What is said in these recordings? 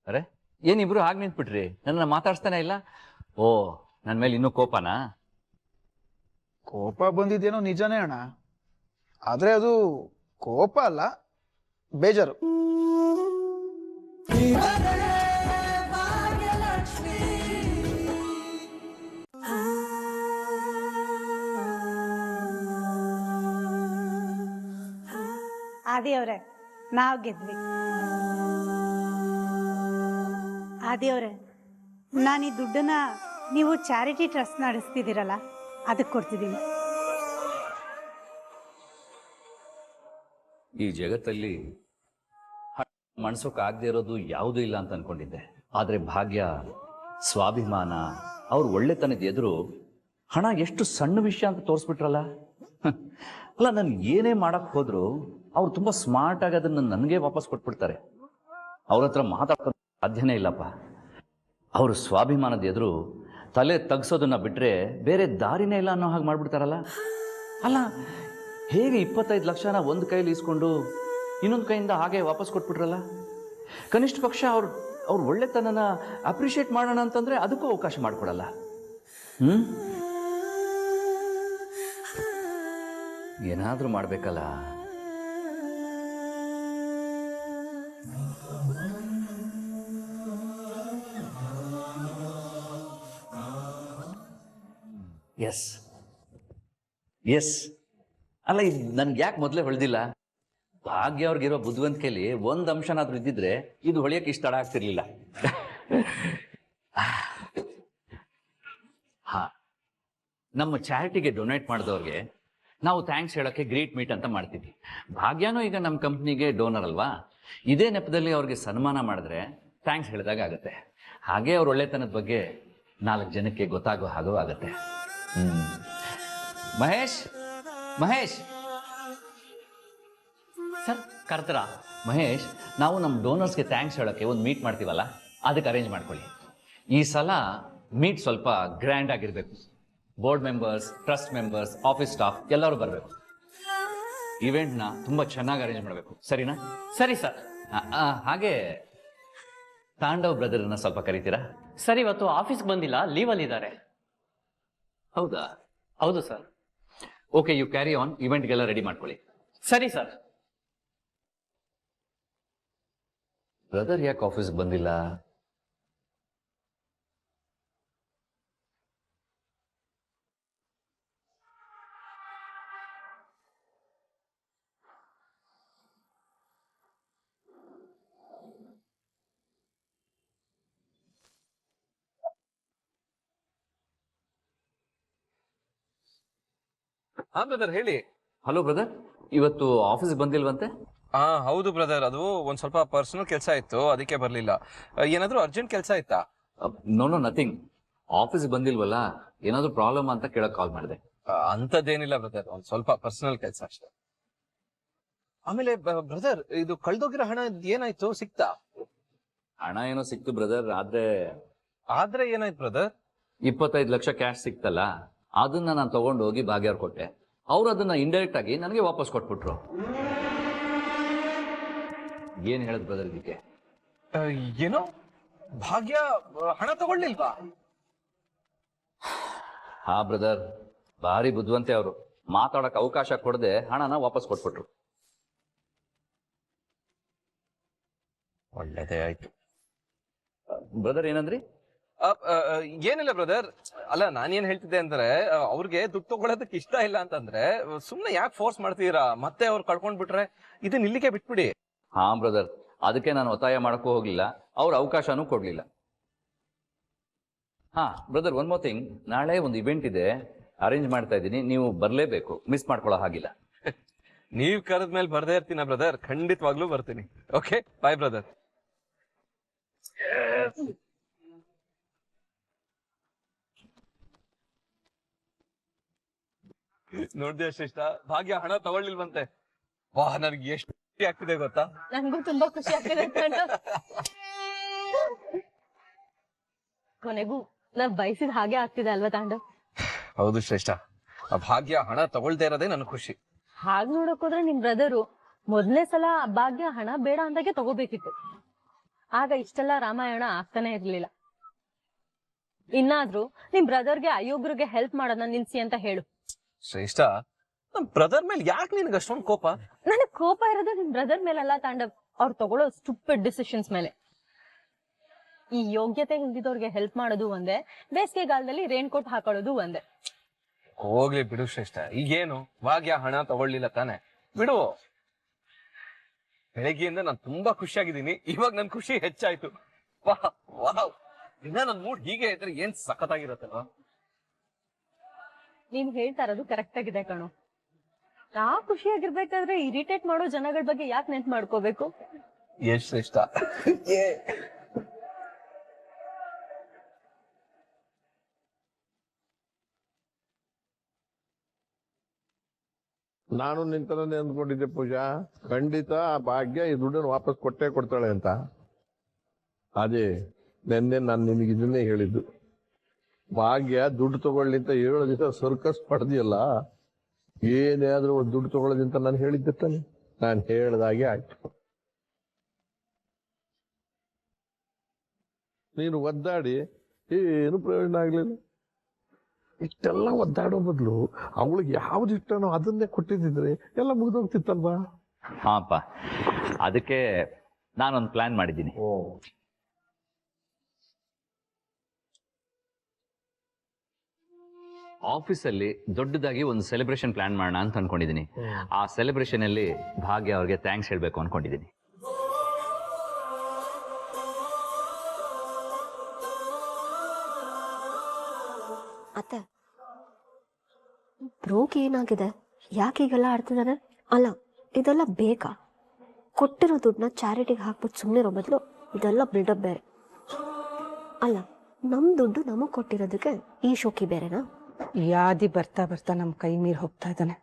ಅರೆ ಏನಿಬ್ರು ಹಾಗೆ ನಿಂತ್ಬಿಟ್ರಿ, ನನ್ನ ಮಾತಾಡ್ಸ್ತಾನೆ ಇಲ್ಲ. ಓ, ನನ್ನ ಮೇಲೆ ಇನ್ನೂ ಕೋಪನಾ? ಕೋಪ ಬಂದಿದ್ದೇನೋ ನಿಜನೇ ಅಣ್ಣ, ಆದ್ರೆ ಅದು ಕೋಪ ಅಲ್ಲ, ಬೇಜಾರು. ಆದಿಯವ್ರೆ, ನಾವು ಗೆದ್ವಿ. ಆದಿಯವ್ರೆ, ನಾನು ಈ ದುಡ್ಡನ್ನ ನೀವು ಚಾರಿಟಿ ಟ್ರಸ್ಟ್ ನಡೆಸ್ತಿದ್ದೀರಲ್ಲ, ಅದಕ್ಕೆ ಕೊಡ್ತಿದ್ದೀನಿ. ಈ ಜಗತ್ತಲ್ಲಿ ಮನ್ಸೋಕ್ಕಾಗದೇ ಇರೋದು ಯಾವುದೂ ಇಲ್ಲ ಅಂತ ಅನ್ಕೊಂಡಿದ್ದೆ. ಆದರೆ ಭಾಗ್ಯ, ಸ್ವಾಭಿಮಾನ, ಅವ್ರ ಒಳ್ಳೆತನದ ಎದುರು ಹಣ ಎಷ್ಟು ಸಣ್ಣ ವಿಷಯ ಅಂತ ತೋರಿಸ್ಬಿಟ್ರಲ್ಲ. ಅಲ್ಲ, ನಾನು ಏನೇ ಮಾಡಕ್ ಹೋದ್ರು ಅವ್ರು ತುಂಬಾ ಸ್ಮಾರ್ಟ್ ಆಗಿ ಅದನ್ನ ನನಗೆ ವಾಪಸ್ ಕೊಟ್ಬಿಡ್ತಾರೆ. ಅವ್ರ ಹತ್ರ ಮಾತಾಡೋದು ಸಾಧ್ಯನೇ ಇಲ್ಲಪ್ಪ. ಅವರು ಸ್ವಾಭಿಮಾನದ ಎದುರು ತಲೆ ತಗ್ಸೋದನ್ನ ಬಿಟ್ರೆ ಬೇರೆ ದಾರಿನೇ ಇಲ್ಲ ಅನ್ನೋ ಹಾಗೆ ಮಾಡ್ಬಿಡ್ತಾರಲ್ಲ. ಅಲ್ಲ, ಹೇಗೆ 25 ಲಕ್ಷನ ಒಂದು ಕೈಲಿ ಇಸ್ಕೊಂಡು ಇನ್ನೊಂದು ಕೈಯಿಂದ ಹಾಗೆ ವಾಪಸ್ ಕೊಟ್ಬಿಟ್ರಲ್ಲ. ಕನಿಷ್ಠ ಪಕ್ಷ ಅವ್ರ ಒಳ್ಳೆತನನ ಅಪ್ರಿಷಿಯೇಟ್ ಮಾಡೋಣ ಅಂತಂದ್ರೆ ಅದಕ್ಕೂ ಅವಕಾಶ ಮಾಡಿಕೊಡಲ್ಲ. ಏನಾದ್ರೂ ಮಾಡ್ಬೇಕಲ್ಲ. ಎಸ್ ಎಸ್ ಅಲ್ಲ, ಇದು ನನ್ಗೆ ಯಾಕೆ ಮೊದಲೇ ಹೊಳೆದಿಲ್ಲ? ಭಾಗ್ಯ ಅವ್ರಿಗಿರೋ ಬುದ್ಧಿವಂತಿಕೆಯಲ್ಲಿ ಒಂದು ಅಂಶನಾದ್ರೂ ಇದ್ದಿದ್ರೆ ಇದು ಹೊಳೆಯಕ್ಕೆ ಇಷ್ಟ ತಡ ಆಗ್ತಿರ್ಲಿಲ್ಲ. ಹಾ, ನಮ್ಮ ಚಾರಿಟಿಗೆ ಡೊನೇಟ್ ಮಾಡಿದವ್ರಿಗೆ ನಾವು ಥ್ಯಾಂಕ್ಸ್ ಹೇಳೋಕ್ಕೆ ಗ್ರೀಟ್ ಮೀಟ್ ಅಂತ ಮಾಡ್ತೀವಿ. ಭಾಗ್ಯನೂ ಈಗ ನಮ್ಮ ಕಂಪ್ನಿಗೆ ಡೋನರ್ ಅಲ್ವಾ. ಇದೇ ನೆಪದಲ್ಲಿ ಅವ್ರಿಗೆ ಸನ್ಮಾನ ಮಾಡಿದ್ರೆ ಥ್ಯಾಂಕ್ಸ್ ಹೇಳಿದಾಗ ಆಗುತ್ತೆ. ಹಾಗೆ ಅವ್ರ ಒಳ್ಳೆತನದ ಬಗ್ಗೆ 4 ಜನಕ್ಕೆ ಗೊತ್ತಾಗೋ ಹಾಗೂ ಆಗುತ್ತೆ. ಮಹೇಶ್ ಮಹೇಶ್ ಸರ್, ಕರ್ತರ? ಮಹೇಶ್, ನಾವು ನಮ್ಮ ಡೋನರ್ಸ್ಗೆ ಥ್ಯಾಂಕ್ಸ್ ಹೇಳೋಕ್ಕೆ ಒಂದು ಮೀಟ್ ಮಾಡ್ತೀವಲ್ಲ, ಅದಕ್ಕೆ ಅರೇಂಜ್ ಮಾಡ್ಕೊಳ್ಳಿ. ಈ ಸಲ ಮೀಟ್ ಸ್ವಲ್ಪ ಗ್ರ್ಯಾಂಡ್ ಆಗಿರಬೇಕು. Board members, trust members, office staff ಎಲ್ಲರೂ ಬರಬೇಕು. ಇವೆಂಟ್ನ ತುಂಬ ಚೆನ್ನಾಗಿ ಅರೇಂಜ್ ಮಾಡಬೇಕು, ಸರಿನಾ? ಸರಿ ಸರ್. ಹಾಗೆ ತಾಂಡವ್ ಬ್ರದರ್ನ ಸ್ವಲ್ಪ ಕರಿತೀರಾ? ಸರ್, ಇವತ್ತು ಆಫೀಸ್ಗೆ ಬಂದಿಲ್ಲ, ಲೀವಲ್ಲಿ ಇದ್ದಾರೆ. ಹೌದಾ? ಹೌದು sir. Okay, you carry on. ಇವೆಂಟ್ಗೆಲ್ಲ ರೆಡಿ ಮಾಡ್ಕೊಳ್ಳಿ. ಸರಿ ಸರ್. ಬ್ರದರ್ ಯಾಕೆ ಆಫೀಸ್ಗೆ ಬಂದಿಲ್ಲ? ಹಾ ಬ್ರದರ್, ಹೇಳಿ. ಹಲೋ ಬ್ರದರ್, ಇವತ್ತು ಆಫೀಸ್ಗೆ ಬಂದಿಲ್ವಂತೆ? ಹೌದು ಬ್ರದರ್, ಅದು ಒಂದ್ ಸ್ವಲ್ಪ ಪರ್ಸನಲ್ ಕೆಲಸ ಇತ್ತು, ಅದಕ್ಕೆ ಬರ್ಲಿಲ್ಲ. ಏನಾದ್ರೂ ಅರ್ಜೆಂಟ್ ಕೆಲಸ ಇತ್ತಾ? No no, nothing. ಆಫೀಸ್ಗೆ ಬಂದಿಲ್ವಲ್ಲ, ಏನಾದ್ರೂ ಪ್ರಾಬ್ಲಮ್ ಅಂತ ಕೇಳಕ್ ಕಾಲ್ ಮಾಡಿದೆ. ಅಂತದ್ದೇನಿಲ್ಲ ಬ್ರದರ್, ಒಂದ್ ಸ್ವಲ್ಪ ಪರ್ಸನಲ್ ಕೆಲಸ ಅಷ್ಟೇ. ಆಮೇಲೆ ಬ್ರದರ್, ಇದು ಕಳ್ದೋಗಿರೋ ಹಣ ಏನಾಯ್ತು, ಸಿಕ್ತಾ? ಹಣ ಏನೋ ಸಿಕ್ತು ಬ್ರದರ್, ಆದ್ರೆ ಏನಾಯ್ತು ಬ್ರದರ್? 25 ಲಕ್ಷ ಕ್ಯಾಶ್ ಸಿಕ್ತಲ್ಲ, ಅದನ್ನ ನಾನು ತಗೊಂಡು ಹೋಗಿ ಭಾಗ್ಯವ್ರು ಕೊಟ್ಟೆ. ಅವ್ರು ಅದನ್ನ ಇಂಡೈರೆಕ್ಟ್ ಆಗಿ ನನಗೆ ವಾಪಸ್ ಕೊಟ್ಬಿಟ್ರು. ಏನ್ ಹೇಳದ್ ಬ್ರದರ್ ಇದಕ್ಕೆ? ಏನೋ ಭಾಗ್ಯ ಹಣ ತಗೊಳ್ಳಿಲ್ವಾ? ಹಾ ಬ್ರದರ್, ಭಾರಿ ಬುದ್ಧಿವಂತೆ ಅವರು. ಮಾತಾಡಕ್ ಅವಕಾಶ ಕೊಡದೆ ಹಣನ ವಾಪಸ್ ಕೊಟ್ಬಿಟ್ರು. ಒಳ್ಳೇದೇ ಆಯ್ತು. ಬ್ರದರ್ ಏನಂದ್ರಿ? ಏನಿಲ್ಲ ಬ್ರದರ್, ಅಲ್ಲ ನಾನೇನ್ ಹೇಳ್ತಿದ್ದೆ ಅಂದ್ರೆ, ಅವ್ರಿಗೆ ದುಡ್ಡು ತಗೊಳೋದಕ್ಕೆ ಇಷ್ಟ ಇಲ್ಲ ಅಂತಂದ್ರೆ ಸುಮ್ನೆ ಯಾಕೆ ಫೋರ್ಸ್ ಮಾಡ್ತೀರಾ? ಮತ್ತೆ ಅವ್ರು ಕಳ್ಕೊಂಡ್ ಬಿಟ್ರೆ ಇದನ್ನ ಇಲ್ಲಿಗೆ ಬಿಟ್ಬಿಡಿ. ಹಾ ಬ್ರದರ್, ಅದಕ್ಕೆ ನಾನು ಒತ್ತಾಯ ಮಾಡಕ್ಕೂ ಹೋಗ್ಲಿಲ್ಲ, ಅವ್ರ ಅವಕಾಶನೂ ಕೊಡ್ಲಿಲ್ಲ. ಹಾ ಬ್ರದರ್, ಒನ್ ಮೋರ್ ಥಿಂಗ್, ನಾಳೆ ಒಂದು ಇವೆಂಟ್ ಇದೆ, ಅರೇಂಜ್ ಮಾಡ್ತಾ ಇದ್ದೀನಿ, ನೀವು ಬರ್ಲೇಬೇಕು, ಮಿಸ್ ಮಾಡ್ಕೊಳ್ಳೋ ಹಾಗಿಲ್ಲ. ನೀವ್ ಕರೆದ್ಮೇಲೆ ಬರ್ದೇ ಇರ್ತೀನ ಬ್ರದರ್, ಖಂಡಿತವಾಗ್ಲೂ ಬರ್ತೀನಿ. ಓಕೆ, ಬಾಯ್ ಬ್ರದರ್. ನೋಡ್ದೆ ಶ್ರೇಷ್ಠ, ಭಾಗ್ಯ ಹಣ ತಗೊಳ್ಳಿಲ್ವಂತೆ. ವಾಹ್, ನನಗೆ ಎಷ್ಟು ಖುಷಿ ಆಗ್ತಿದೆ ಗೊತ್ತಾ? ನಂಗೂ ತುಂಬಾ ಖುಷಿ ಆಗ್ತಿದೆ. ಕೊನೆಗೂ ನಾವ್ ಬಯಸಿದ ಹಾಗೆ ಆಗ್ತಿದೆ ಅಲ್ವಾ ತಾಂಡವ್? ಹೌದು ಶ್ರೇಷ್ಠ, ಆ ಭಾಗ್ಯ ಹಣ ತಗೊಳ್ದೇ ಇರೋದೇ ನನ್ ಖುಷಿ. ಹಾಗ್ ನೋಡಕ್ ಹೋದ್ರೆ ನಿಮ್ ಬ್ರದರು ಮೊದ್ಲೇ ಸಲ ಭಾಗ್ಯ ಹಣ ಬೇಡ ಅಂದಾಗೆ ತಗೋಬೇಕಿತ್ತು. ಆಗ ಇಷ್ಟೆಲ್ಲ ರಾಮಾಯಣ ಆಗ್ತಾನೆ ಇರ್ಲಿಲ್ಲ. ಇನ್ನಾದ್ರೂ ನಿಮ್ ಬ್ರದರ್ಗೆ ಅಯೋಗ್ರಿಗೆ ಹೆಲ್ಪ್ ಮಾಡೋದನ್ನ ನಿಲ್ಸಿ ಅಂತ ಹೇಳು. ಶ್ರೇಷ್ಠ, ನಮ್ ಬ್ರದರ್ ಮೇಲೆ ಯಾಕೆ ನಿನ್ಗೆ ಅಷ್ಟೊಂದು ಕೋಪ? ನನಗ್ ಕೋಪ ಇರೋದು ನಿಮ್ ಬ್ರದರ್ ಮೇಲೆಲ್ಲ ತಾಂಡವ್, ಅವ್ರು ತಗೊಳ್ಳೋ ಸ್ಟುಪಿಡ್ ಡಿಸಿಷನ್ಸ್ ಮೇಲೆ. ಈ ಯೋಗ್ಯತೆ ಇಲ್ದಿದವ್ರಿಗೆ ಹೆಲ್ಪ್ ಮಾಡೋದು ಒಂದೇ, ಬೇಸಿಗೆಗಾಲದಲ್ಲಿ ರೇನ್ ಕೋಟ್ ಹಾಕೊಳ್ಳೋದು ಒಂದೇ. ಹೋಗ್ಲಿ ಬಿಡು ಶ್ರೇಷ್ಠ, ಈಗೇನು ಭಾಗ್ಯ ಹಣ ತಗೊಳ್ಳಿಲ್ಲ ತಾನೆ, ಬಿಡು. ಬೆಳಗ್ಗೆಯಿಂದ ನಾನು ತುಂಬಾ ಖುಷಿಯಾಗಿದ್ದೀನಿ, ಇವಾಗ ನನ್ ಖುಷಿ ಹೆಚ್ಚಾಯ್ತು. ವಾವ್, ಇನ್ನ ನನ್ ಮೂಡ್ ಹೀಗೆ ಇದ್ರೆ ಏನ್ ಸಖತ್ತಾಗಿರತ್ತಲ್ವಾ? ನೀವ್ ಹೇಳ್ತಾ ಇರೋದು ಕರೆಕ್ಟ್ ಆಗಿದೆ ಕಣು. ನಾ ಖುಷಿಯಾಗಿರ್ಬೇಕಾದ್ರೆ ಇರಿಟೇಟ್ ಮಾಡೋ ಜನಗಳ ಬಗ್ಗೆ ಯಾಕೆ ನೆನ್ಪು ಮಾಡ್ಕೋಬೇಕು? ಎಷ್ಟ್ ಶ್ರೇಷ್ಠ. ನಾನು ನಿಂತರನೇ ಅಂದ್ಕೊಂಡಿದ್ದೆ ಪೂಜಾ, ಖಂಡಿತ ಆ ಭಾಗ್ಯ ಈ ದುಡ್ಡನ್ನು ವಾಪಸ್ ಕೊಟ್ಟೇ ಕೊಡ್ತಾಳೆ ಅಂತ. ಅದೇ ನೆನ್ನೆ ನಾನು ನಿನಗೆ ಇದನ್ನೇ ಹೇಳಿದ್ದು. ಭಾಗ್ಯ ದುಡ್ಡು ತಗೊಳ್ಳಿ ಅಂತ 7 ದಿವಸ ಸರ್ಕಸ್ ಪಡೆದಿಯಲ್ಲ, ಏನೇ ಆದ್ರೂ ಒಂದು ದುಡ್ಡು ತಗೊಳ್ಳೋದಿಂತ ನಾನು ಹೇಳಿದ್ದೆ ತಾನೆ. ನಾನು ಹೇಳ್ದಾಗೆ ಆಯ್ತು. ನೀನು ಒದ್ದಾಡಿ ಏನು ಪ್ರಯೋಜನ ಆಗ್ಲಿಲ್ಲ. ಇಷ್ಟೆಲ್ಲ ಒದ್ದಾಡೋ ಬದಲು ಅವಳಿಗೆ ಯಾವ್ದು ಇಷ್ಟನೋ ಅದನ್ನೇ ಕೊಟ್ಟಿದ್ದಿದ್ರೆ ಎಲ್ಲ ಮುಗಿದೋಗ್ತಿತ್ತಲ್ವಾ? ಹಾಪ, ಅದಕ್ಕೆ ನಾನೊಂದು ಪ್ಲಾನ್ ಮಾಡಿದ್ದೀನಿ. ಆಫೀಸಲ್ಲಿ ದೊಡ್ಡದಾಗಿ ಒಂದು ಸೆಲೆಬ್ರೇಷನ್ ಪ್ಲಾನ್ ಮಾಡೋಣ ಅಂತ ಅನ್ಕೊಂಡಿದ್ದೀನಿ. ಆ ಸೆಲೆಬ್ರೇಷನ್ ಅಲ್ಲಿ ಭಾಗ್ಯ ಅವ್ರಿಗೆ ಥ್ಯಾಂಕ್ಸ್ ಹೇಳ್ಬೇಕು ಅನ್ಕೊಂಡಿದ್ದೀನಿ. ಅತ್ತೆ, ಬ್ರೋಗೆ ಏನಾಗಿದೆ? ಯಾಕೆ ಈಗೆಲ್ಲ ಆಡ್ತಿದ್ದಾರೆ? ಅಲ್ಲ, ಇದೆಲ್ಲ ಬೇಕಾ? ಕೊಟ್ಟಿರೋ ದುಡ್ಡನ್ನ ಚಾರಿಟಿಗೆ ಹಾಕ್ಬಿಟ್ಟು ಸುಮ್ಮನಿರೋ ಬದಲು ಇದೆಲ್ಲ ಬಿಲ್ಡಪ್ ಬೇರೆ. ಅಲ್ಲ, ನಮ್ಮ ದುಡ್ಡು ನಮಗೆ ಕೊಟ್ಟಿರೋದಕ್ಕೆ ಈ ಶೋಕಿ ಬೇರೆನಾ? ಯಾದಿ ಬರ್ತಾ ಬರ್ತಾ ನಮ್ಮ ಕೈ ಮೀರಿ ಹೋಗ್ತಾ ಇದ್ದಾನೆ.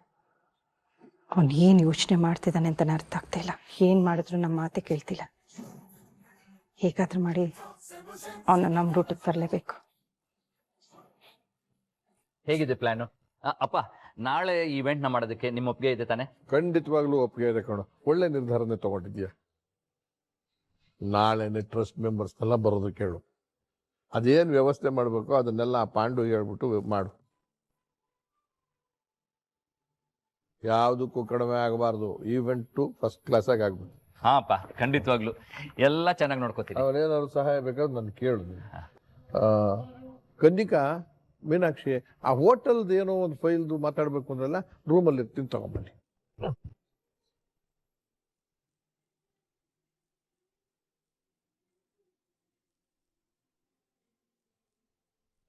ಅವನು ಏನು ಯೋಚನೆ ಮಾಡ್ತಿದ್ದಾನೆ ಅಂತ ಅರ್ಥ ಆಗ್ತಾ ಇಲ್ಲ. ಏನು ಮಾಡಿದ್ರು ನಮ್ಮ ಮಾತೆ ಕೇಳ್ತಿಲ್ಲ. ಹೇಗಾದ್ರೂ ಮಾಡಿ ಅವನು ನಮ್ಮ ರೂಟಿಗೆ ತರಲೇಬೇಕು. ಹೇಗಿದೆ ಪ್ಲಾನು? ಅಪ್ಪ, ನಾಳೆ ಇವೆಂಟ್ನ ಮಾಡೋದಕ್ಕೆ ನಿಮ್ಮ ಒಪ್ಪಿಗೆ ಇದೆ ತಾನೆ? ಖಂಡಿತವಾಗ್ಲೂ ಒಪ್ಪಿಗೆ ಇದೆ ಕಣೋ. ಒಳ್ಳೆ ನಿರ್ಧಾರನೇ ತಗೊಂಡಿದ್ಯಾ. ನಾಳೆನೆ ಟ್ರಸ್ಟ್ ಮೆಂಬರ್ಸ್ ಎಲ್ಲ ಬರೋದಕ್ಕೆ ಹೇಳು. ಅದೇನು ವ್ಯವಸ್ಥೆ ಮಾಡಬೇಕು ಅದನ್ನೆಲ್ಲ ಪಾಂಡು ಹೇಳ್ಬಿಟ್ಟು ಮಾಡು. ಯಾವುದಕ್ಕೂ ಕಡಿಮೆ ಆಗಬಾರ್ದು. ಈವೆಂಟು ಫಸ್ಟ್ ಕ್ಲಾಸಾಗಿ ಆಗ್ಬೇಕು. ಹಾ ಅಪ್ಪ, ಖಂಡಿತವಾಗ್ಲು ಎಲ್ಲ ಚೆನ್ನಾಗಿ ನೋಡ್ಕೋತೀನಿ. ಅವನೇನಾದ್ರು ಸಹಾಯ ಬೇಕಾದ್ರೆ ನಾನು ಕೇಳಿದೆ. ಕನ್ನಿಕಾ, ಮೀನಾಕ್ಷಿ, ಆ ಹೋಟೆಲ್ದು ಏನೋ ಒಂದು ಫೈಲ್ದು ಮಾತಾಡ್ಬೇಕು ಅಂದ್ರಲ್ಲ, ರೂಮಲ್ಲಿ ಇರ್ತೀನಿ, ತಗೊಂಬನ್ನಿ.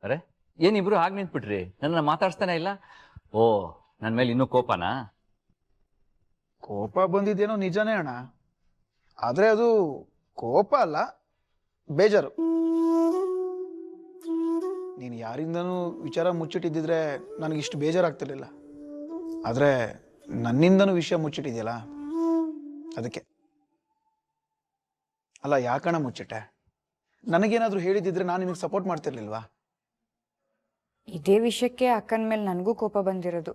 ಅರೆ, ಏನಿಬ್ರು ಹಾಗೆ ನಿಂತ್ಬಿಟ್ರಿ? ನನ್ನ ಮಾತಾಡ್ಸ್ತಾನೆ ಇಲ್ಲ. ಓ, ನನ್ನ ಮೇಲೆ ಇನ್ನೂ ಕೋಪನಾ? ಕೋಪ ಬಂದಿದ್ದೇನೋ ನಿಜನೇ ಅಣ್ಣ, ಆದ್ರೆ ಅದು ಕೋಪ ಅಲ್ಲ, ಬೇಜಾರು. ನೀನು ಯಾರಿಂದನೂ ವಿಚಾರ ಮುಚ್ಚಿಟ್ಟಿದ್ದಿದ್ರೆ ನನಗಿಷ್ಟು ಬೇಜಾರಾಗ್ತಿರ್ಲಿಲ್ಲ. ಆದ್ರೆ ನನ್ನಿಂದನೂ ವಿಷಯ ಮುಚ್ಚಿಟ್ಟಿದ್ಯಲ್ಲ, ಅದಕ್ಕೆ. ಅಲ್ಲ, ಯಾಕಣ್ಣ ಮುಚ್ಚಿಟ್ಟೆ? ನನಗೇನಾದ್ರೂ ಹೇಳಿದ್ದಿದ್ರೆ ನಾನು ನಿಮಗೆ ಸಪೋರ್ಟ್ ಮಾಡ್ತಿರ್ಲಿಲ್ವಾ? ಇದೇ ವಿಷಯಕ್ಕೆ ಅಕ್ಕನ ಮೇಲೆ ನನಗೂ ಕೋಪ ಬಂದಿರೋದು.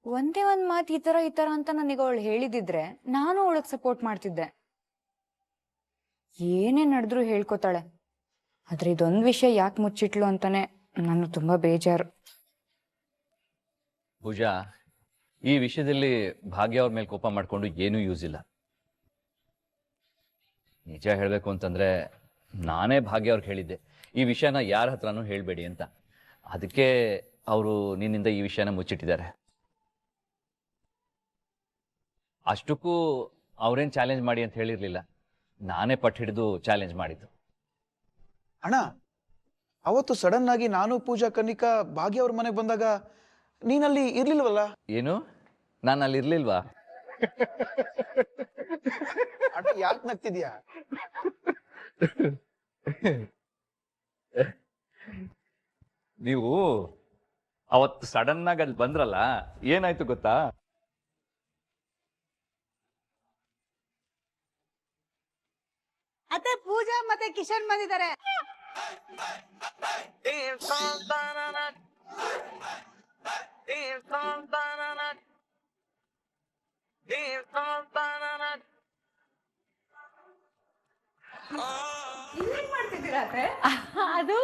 ಒಂದೇ ಒಂದ್ ಮಾತು ಈ ತರ ಅಂತ ನನಗೆ ಅವಳು ಹೇಳಿದಿದ್ರೆ ನಾನು ಅವಳಗ್ ಸಪೋರ್ಟ್ ಮಾಡ್ತಿದ್ದೆ. ಏನೇ ನಡೆದ್ರು ಹೇಳ್ಕೊತಾಳೆ. ಆದ್ರೆ ಇದೊಂದ್ ವಿಷಯ ಯಾಕೆ ಮುಚ್ಚಿಟ್ಲು ಅಂತಾನೆ ನಾನು ತುಂಬಾ ಬೇಜಾರು. ಪೂಜಾ, ಈ ವಿಷಯದಲ್ಲಿ ಭಾಗ್ಯ ಅವ್ರ ಮೇಲೆ ಕೋಪ ಮಾಡ್ಕೊಂಡು ಏನೂ ಯೂಸ್ ಇಲ್ಲ. ನಿಜ ಹೇಳಬೇಕು ಅಂತಂದ್ರೆ ನಾನೇ ಭಾಗ್ಯ ಅವ್ರಿಗೆ ಹೇಳಿದ್ದೆ ಈ ವಿಷಯನ ಯಾರ ಹತ್ರನೂ ಹೇಳಬೇಡಿ ಅಂತ. ಅದಕ್ಕೆ ಅವರು ನಿನ್ನಿಂದ ಈ ವಿಷಯನ ಮುಚ್ಚಿಟ್ಟಿದ್ದಾರೆ. ಅಷ್ಟಕ್ಕೂ ಅವ್ರೇನು ಚಾಲೆಂಜ್ ಮಾಡಿ ಅಂತ ಹೇಳಿರ್ಲಿಲ್ಲ, ನಾನೇ ಪಟ್ಟು ಹಿಡಿದು ಚಾಲೆಂಜ್ ಮಾಡಿದ್ದು. ಅಣ್ಣ, ಅವತ್ತು ಸಡನ್ ಆಗಿ ನಾನು, ಪೂಜಾ, ಕನ್ನಿಕಾ ಭಾಗ್ಯ ಅವ್ರ ಮನೆಗೆ ಬಂದಾಗ ನೀನಲ್ಲಿ ಇರ್ಲಿಲ್ವಲ್ಲ? ಏನು, ನಾನು ಅಲ್ಲಿ ಇರ್ಲಿಲ್ವಾ? ಅಣ್ಣ, ಯಾಕೆ ನಗ್ತಿದ್ಯಾ? ನೀವು ಅವತ್ತು ಸಡನ್ ಆಗಿ ಅಲ್ಲಿ ಬಂದ್ರಲ್ಲ, ಏನಾಯ್ತು ಗೊತ್ತಾ? ಅತ್ತೆ, ಪೂಜಾ ಮತ್ತೆ ಕಿಶನ್ ಬಂದಿದ್ದಾರೆ. ಅದು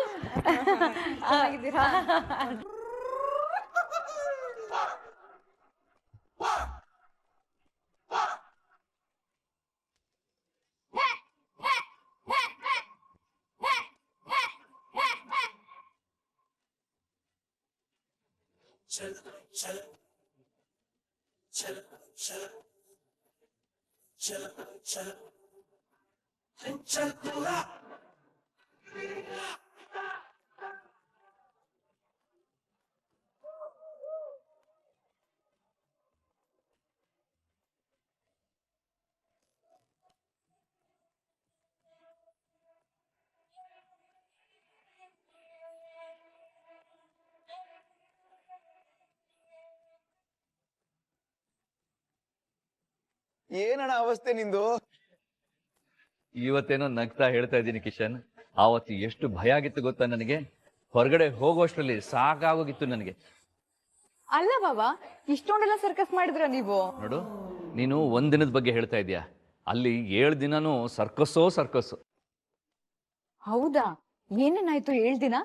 ಏನಣ್ಣ ಅವಸ್ಥೆ ನಿಂದು? ಇವತ್ತೇನೋ ನಗ್ತಾ ಹೇಳ್ತಾ ಇದ್ದೀನಿ ಕಿಶನ್. ಆವತ್ತು ಎಷ್ಟು ಭಯ ಆಗಿತ್ತು ಗೊತ್ತಾ ನನಗೆ. ಹೊರಗಡೆ ಹೋಗೋಷ್ಟರಲ್ಲಿ ಸಾಕಾಗೋಗಿತ್ತು ನನಗೆ. ಅಲ್ಲ ಬಾಬಾ, ಇಷ್ಟೊಂಡೆಲ್ಲ ಸರ್ಕಸ್ ಮಾಡಿದ್ರ ನೀವು? ನೋಡು, ನೀನು ಒಂದಿನದ ಬಗ್ಗೆ ಹೇಳ್ತಾ ಇದೀಯ. ಅಲ್ಲಿ 7 ದಿನನೂ ಸರ್ಕಸ್ಸು. ಹೌದಾ? ಏನೇನಾಯ್ತು 7 ದಿನ?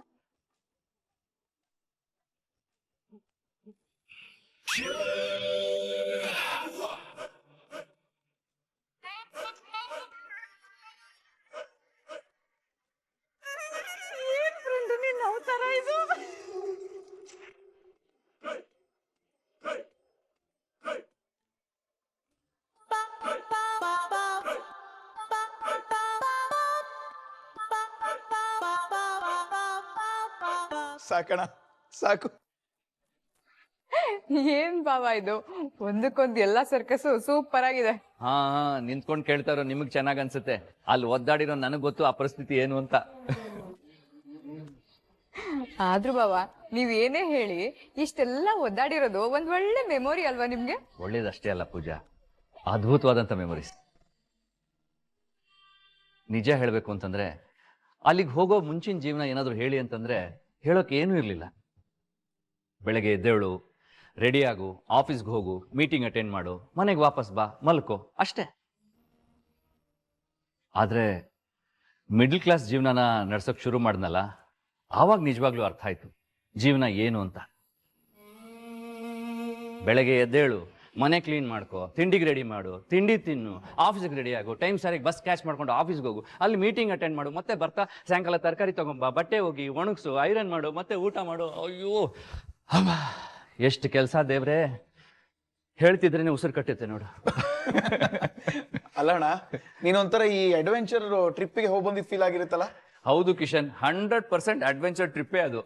ಸಾಕಣ, ಸಾಕು. ಏನ್ ಬಾಬಾ ಇದು, ಒಂದಕ್ಕೊಂದು ಎಲ್ಲಾ ಸರ್ಕಸ್ ಸೂಪರ್ ಆಗಿದೆ. ಹಾ ನಿಂತ್ಕೊಂಡು ಕೇಳ್ತಾ ಇರೋ ನಿಮಗ್ ಚೆನ್ನಾಗ್ ಅನ್ಸುತ್ತೆ. ಅಲ್ಲಿ ಒದ್ದಾಡಿರೋ ನನಗ್ ಗೊತ್ತು ಆ ಪರಿಸ್ಥಿತಿ ಏನು ಅಂತ. ಆದ್ರೂ ಬಾಬಾ, ನೀವ್ ಏನೇ ಹೇಳಿ ಇಷ್ಟೆಲ್ಲ ಒದ್ದಾಡಿರೋದು ಒಂದ್ ಒಳ್ಳೆ ಮೆಮೊರಿ ಅಲ್ವಾ ನಿಮ್ಗೆ? ಒಳ್ಳೇದಷ್ಟೇ ಅಲ್ಲ ಪೂಜಾ, ಅದ್ಭುತವಾದಂತ ಮೆಮೊರೀಸ್. ನಿಜ ಹೇಳ್ಬೇಕು ಅಂತಂದ್ರೆ ಅಲ್ಲಿಗೆ ಹೋಗೋ ಮುಂಚಿನ ಜೀವನ ಏನಾದ್ರು ಹೇಳಿ ಅಂತಂದ್ರೆ ಹೇಳೋಕೆ ಏನೂ ಇರಲಿಲ್ಲ. ಬೆಳಗ್ಗೆ ಎದ್ದೇಳು, ರೆಡಿ ಆಗು, ಆಫೀಸ್ಗೆ ಹೋಗು, ಮೀಟಿಂಗ್ ಅಟೆಂಡ್ ಮಾಡು, ಮನೆಗೆ ವಾಪಸ್ ಬಾ, ಮಲ್ಕೋ, ಅಷ್ಟೇ. ಆದ್ರೆ ಮಿಡ್ಲ್ ಕ್ಲಾಸ್ ಜೀವನನ ನಡ್ಸೋಕ್ ಶುರು ಮಾಡ್ನಲ್ಲ, ಆವಾಗ ನಿಜವಾಗ್ಲೂ ಅರ್ಥ ಆಯ್ತು ಜೀವನ ಏನು ಅಂತ. ಬೆಳಗ್ಗೆ ಎದ್ದೇಳು, ಮನೆ ಕ್ಲೀನ್ ಮಾಡ್ಕೋ, ತಿಂಡಿಗೆ ರೆಡಿ ಮಾಡು, ತಿಂಡಿ ತಿನ್ನು, ಆಫೀಸ್ಗೆ ರೆಡಿ ಆಗು, ಟೈಮ್ ಸರಿಗೆ ಬಸ್ ಕ್ಯಾಚ್ ಮಾಡ್ಕೊಂಡು ಆಫೀಸ್ಗೆ ಹೋಗು, ಅಲ್ಲಿ ಮೀಟಿಂಗ್ ಅಟೆಂಡ್ ಮಾಡು, ಮತ್ತೆ ಬರ್ತಾ ಸಾಯಂಕಾಲ ತರಕಾರಿ ತಗೊಂಬ, ಬಟ್ಟೆ ಹೋಗಿ ಒಣಗಿಸು, ಐರನ್ ಮಾಡು, ಮತ್ತೆ ಊಟ ಮಾಡು. ಅಯ್ಯೋ ಎಷ್ಟು ಕೆಲಸ ದೇವ್ರೆ, ಹೇಳ್ತಿದ್ರೇನೆ ಉಸಿರು ಕಟ್ಟುತ್ತೆ ನೋಡು. ಅಲ್ಲಣ್ಣ, ನೀನೊಂಥರ ಈ ಅಡ್ವೆಂಚರ್ ಟ್ರಿಪ್ಪಿಗೆ ಹೋಗಿ ಬಂದಿದ್ ಫೀಲ್ ಆಗಿರುತ್ತಲ್ಲ? ಹೌದು ಕಿಶನ್, 100% ಅಡ್ವೆಂಚರ್ ಟ್ರಿಪ್ಪೇ ಅದು.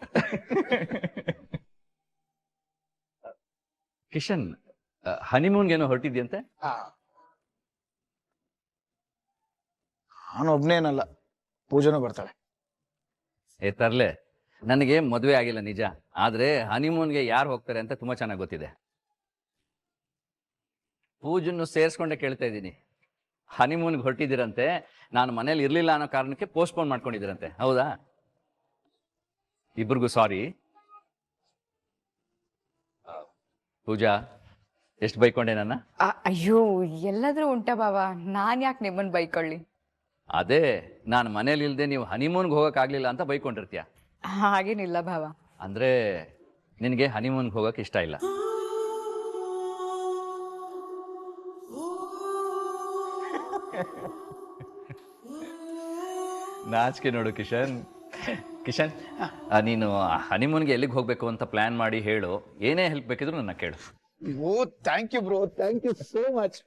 ಕಿಶನ್, ಹನಿಮೂನ್ಗೇನೋ ಹೊರಟಿದ್ಯಂತೆ? ನಾನು ಒಬ್ನೇನಲ್ಲ, ಪೂಜೆನೂ ಬರ್ತಾಳೆ. ತರ್ಲೆ, ನನಗೆ ಮದುವೆ ಆಗಿಲ್ಲ ನಿಜ, ಆದ್ರೆ ಹನಿಮೂನ್ಗೆ ಯಾರು ಹೋಗ್ತಾರೆ ಅಂತ ತುಂಬಾ ಚೆನ್ನಾಗಿ ಗೊತ್ತಿದೆ. ಪೂಜನ್ನು ಸೇರಿಸ್ಕೊಂಡೆ ಕೇಳ್ತಾ ಇದ್ದೀನಿ. ಹನಿಮೂನ್ಗೆ ಹೊರಟಿದ್ದೀರಂತೆ, ನಾನು ಮನೇಲಿ ಇರ್ಲಿಲ್ಲ ಅನ್ನೋ ಕಾರಣಕ್ಕೆ ಪೋಸ್ಟ್ಪೋನ್ ಮಾಡ್ಕೊಂಡಿದ್ದೀರಂತೆ, ಹೌದಾ? ಇಬ್ರಿಗೂ ಸಾರಿ. ಪೂಜಾ, ಎಷ್ಟು ಬೈಕೊಂಡೆ ನನ್ನ? ಅಯ್ಯೋ, ಎಲ್ಲಾದ್ರೂ ಉಂಟಾ ಬಾಬಾ, ನಾನ್ ಯಾಕೆ ನಿಮ್ಮನ್ ಬೈಕೊಳ್ಳಿ? ಅದೇ, ನಾನು ಮನೇಲಿ ಇಲ್ದೆ ನೀವು ಹನಿಮೂನ್ಗೆ ಹೋಗಕ್ಕಾಗ್ಲಿಲ್ಲ ಅಂತ ಬೈಕೊಂಡಿರ್ತೀಯ. ಹಾಗೇನಿಲ್ಲ ಭಾವ. ಅಂದ್ರೆ ನಿನಗೆ ಹನಿಮೂನ್ಗೆ ಹೋಗಕ್ ಇಷ್ಟ ಇಲ್ಲ? ನಾಚಿಕೆ ನೋಡು ಕಿಶನ್. ಕಿಶನ್, ನೀನು ಹನಿಮೂನ್ಗೆ ಎಲ್ಲಿಗೆ ಹೋಗ್ಬೇಕು ಅಂತ ಪ್ಲಾನ್ ಮಾಡಿ ಹೇಳು. ಏನೇ ಹೆಲ್ಪ್ ಬೇಕಿದ್ರು ನನ್ನ ಕೇಳು. ಓ thank you bro, thank you so much.